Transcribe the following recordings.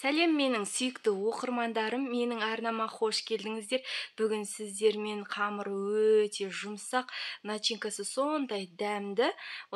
Сәлем менің сүйікті оқырмандарым, менің арнама қош келдіңіздер. Бүгін сіздермен қамыры өте жұмсақ, начинкасы сондай дәмді,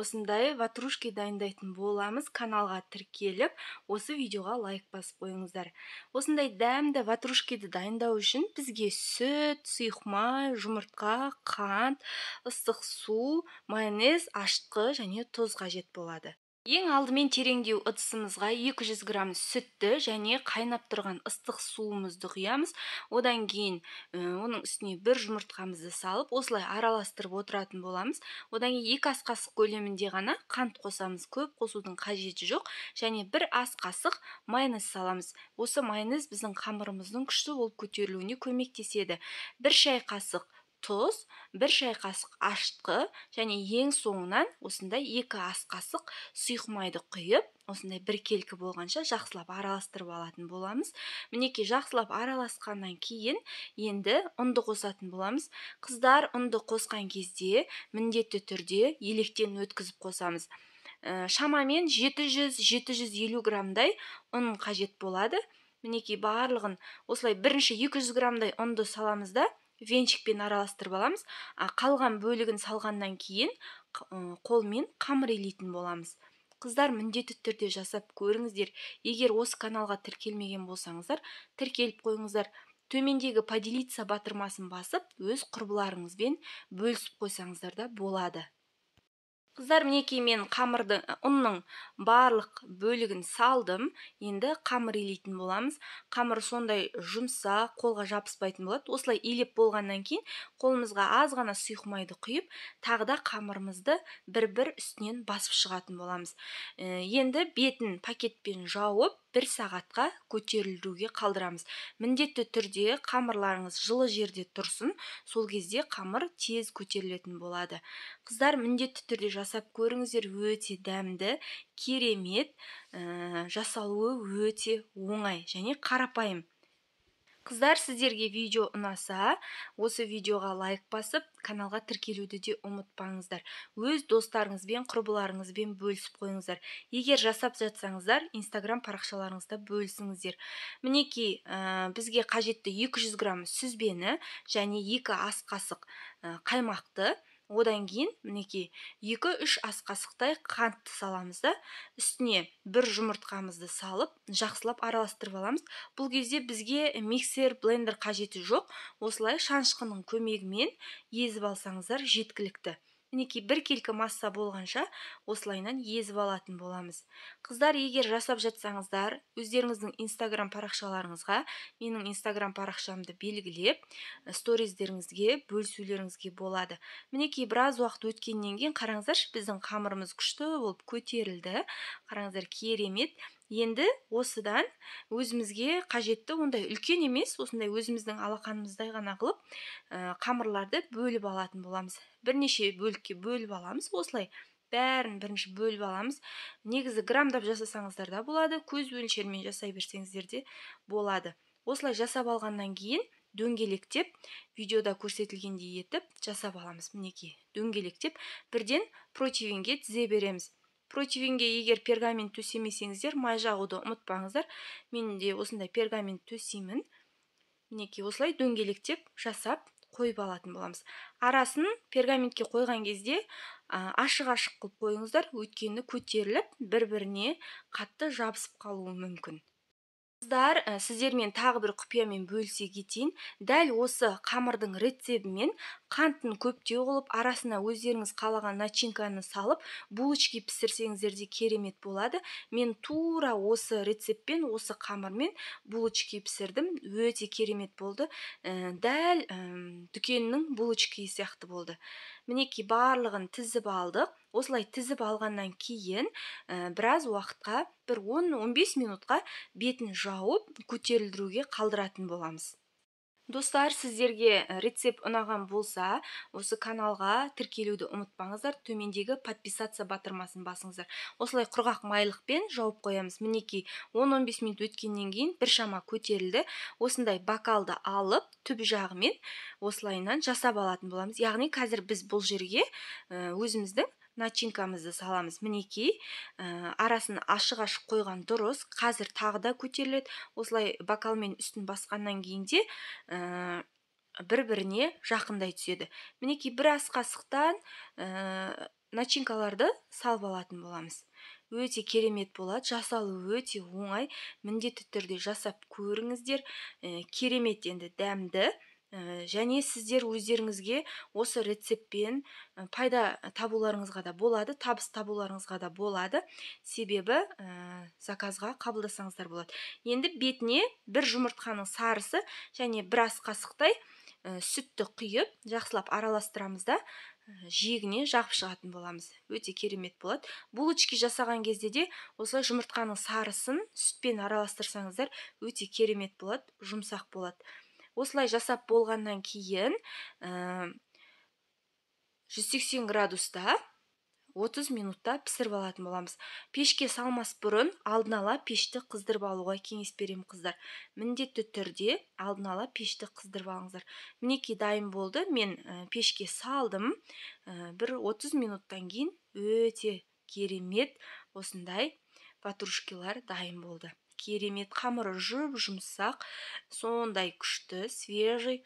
осындай ватрушки дайындайтын боламыз. Каналға тіркеліп, осы видеоға лайк басып қойыңыздар. Осындай дәмді ватрушкиді дайындау үшін бізге сүт, сұйық май, жұмыртқа, қант, ыстық су, майонез, ашытқы және тұз қажет болады. Ең алдымен тереңдеу ыдысымызға 200 грамм сүтті және қайнап тұрған ыстық суымызды құямыз. Одан кейін оның үстіне бір жұмыртқамызды салып, осылай араластырып отыратын боламыз. Одан кейін 2 ас қасық көлемінде ғана қант қосамыз. Көп қосудың қажеті жоқ. Және 1 ас қасық майонез саламыз. Осы майонез біздің қамырымыздың күшті болып көтерілуіне көмектеседі. 1 шай қасық тұз, 1 шай қасық ашытқы және ең соңынан осындай 2 ас қасық сұйық майды құйып, осындай біркелкі болғанша жақсылап араластырып алатын боламыз. Мінекей жақсылап араласқаннан кейін енді ұнды қосатын боламыз. Қыздар ұнды қосқан кезде міндетті түрде електен өткізіп қосамыз. Шамамен 700-750 граммдай ұн қажет болады. Мінекей барлығын осылай бірінші 200 граммдай ұнды саламыз да венчикпен араластырып аламыз. Қалған бөлігін салғаннан кейін қолмен қамыр илейтін боламыз. Қыздар, міндетті түрде жасап көріңіздер. Егер осы каналға тіркелмеген болсаңыздар, тіркеліп қойыңыздар. Төмендегі поделиться батырмасын басып, өз құрбыларыңызбен бөлісіп қойсаңыздар да болады. Қыздар, мінекей мен ұнның барлық бөлігін салдым. Енді қамыр илейтін боламыз. Қамыр сондай жұмса, қолға жабыспайтын болады. Осылай илеп болғаннан кейін қолымызға аз ғана сұйық майды құйып, тағы да қамырымызды бір-бір үстінен басып шығатын боламыз. Енді бетін пакетпен жауып, 1 сағатқа көтерілдіруге қалдырамыз. Міндетті түрде қамырларыңыз жылы жерде тұрсын, сол кезде қамыр тез көтерілетін болады. Қыздар, міндетті түрде жасап көріңіздер, өте дәмді, керемет, жасалуы өте оңай және қарапайым. Қыздар, сіздерге видео ұнаса, осы видеоға лайк басып, каналға тіркелуді де ұмытпаңыздар. Өз достарыңызбен, құрбыларыңызбен бөлісіп қойыңыздар. Егер жасап жатсаңыздар, Instagram парақшаларыңызда бөлісіңіздер. Мінекей, бізге қажетті 200 грамм сүзбені және 2 ас қасық қаймақты, одан кейін мінекей 2-3 ас қасықтай қантты саламыз да, үстіне 1 жұмыртқамызды салып, жақсылап араластырып аламыз. Бұл кезде бізге миксер, блендер қажеті жоқ. Осылай шанышқының көмегімен езіп алсаңыздар жеткілікті. Мінекей біркелкі масса болғанша осылайнан езіп алатын боламыз. Қыздар, егер жасап жатсаңыздар, өздеріңіздің Instagram парақшаларыңызға, менің Instagram парақшамды белгілеп, сториздеріңізге, бөлісулеріңізге болады. Мінекей біраз уақыт өткеннен кейін қараңыздаршы, біздің қамырымыз күшті болып көтерілді. Қараңыздар, керемет. Енді осыдан өзімізге қажетті, ондай үлкен емес, осындай өзіміздің алақанымыздай ғана қылып, қамырларды бөліп алатын боламыз. Бірнеше бөлікке бөліп аламыз, осылай бәрін бірінші бөліп аламыз. Негізі грамдап жасасаңыздар да болады, көз өлшермен жасай берсеңіздер де болады. Осылай жасап алғаннан кейін дөңгелектеп, видеода көрсетілгендей етіп жасап аламыз. Мінекей, дөңгелектеп, бірден противеньге тізе береміз. Противеньге егер пергамент төсемесеңіздер, май жағуды ұмытпаңыздар. Мен де осындай пергамент төсеймін. Мінекей, осылай дөңгелектеп жасап қойып алатын боламыз. Арасын пергаментке қойған кезде ашық-ашық қылып қойыңыздар, өйткені көтеріліп, бір-біріне қатты жабысып қалуы мүмкін. Қыздар, сіздермен тағы бір құпиямен бөлісе кетейін. Дәл осы қамырдың рецебімен қантын көптеу қылып, арасына өздеріңіз қалаған начинканы салып, булочки пісірсеңіздер де керемет болады. Мен тура осы рецеппен, осы қамырмен булочки пісірдім. Өте керемет болды. Дәл дүкеннің булочки сияқты болды. Мінекей, барлығын тізіп алдық. Осылай тізіп алғаннан кейін біраз уақытқа, бір 10-15 минутқа бетін жауып, көтерілдіруге қалдыратын боламыз. Достар, сіздерге рецепт ұнаған болса, осы каналға тіркелуді ұмытпаңыздар, төмендегі подписаться батырмасын басыңыздар. Осылай құрғақ майлықпен жауып қоямыз. Мінекей, 10-15 минут өткеннен кейін біршама көтерілді. Осындай бокалды алып, түбі жағымен осылайынан жасап алатын боламыз. Яғни қазір біз бұл жерге өзіміздің начинкамызды саламыз. Мінекей, арасын ашық-ашық қойған дұрыс. Қазір тағы да көтеріледі. Осылай бокалмен үстін басқаннан кейін де бір-біріне жақындай түседі. Мінекей, бір ас қасықтан начинкаларды салып алатын боламыз. Өте керемет болады, жасалу өте оңай. Міндетті түрде жасап көріңіздер. Керемет енді дәмді. Және сіздер өздеріңізге осы рецептпен пайда табуларыңызға да болады, табыс табуларыңызға да болады. Себебі заказға қабылдасаңыздар болады. Енді бетіне бір жұмыртқаның сарысы және бір ас қасықтай сүтті құйып, жақсылап араластырамыз да жиегіне жағып шығатын боламыз. Өте керемет болады. Булочки жасаған кезде де осылай жұмыртқаның сарысын сүтпен араластырсаңыздар өте керемет болады, жұмсақ болады. Осылай жасап болғаннан кейін 180 градуста 30 минутта пісіріп алатын боламыз. Пешке салмас бұрын алдын ала пешті қыздырып алуға кеңес беремін, қыздар. Міндетті түрде алдын ала пешті қыздырып алыңыздар. Мінекей, дайын болды. Мен пешке салдым. Бір 30 минуттан кейін өте керемет осындай ватрушкилар дайын болды. Керемет, қамыры жұмсақ, сондай күшті, свежий,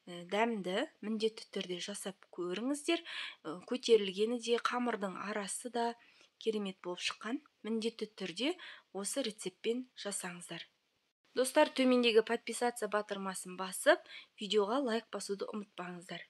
дәмді. Міндетті түрде жасап көріңіздер. Көтерілгені де, қамырдың арасы да керемет болып шыққан. Міндетті түрде осы рецептпен жасаңыздар. Достар, төмендегі подписаться батырмасын басып, видеоға лайк басуды ұмытпаңыздар.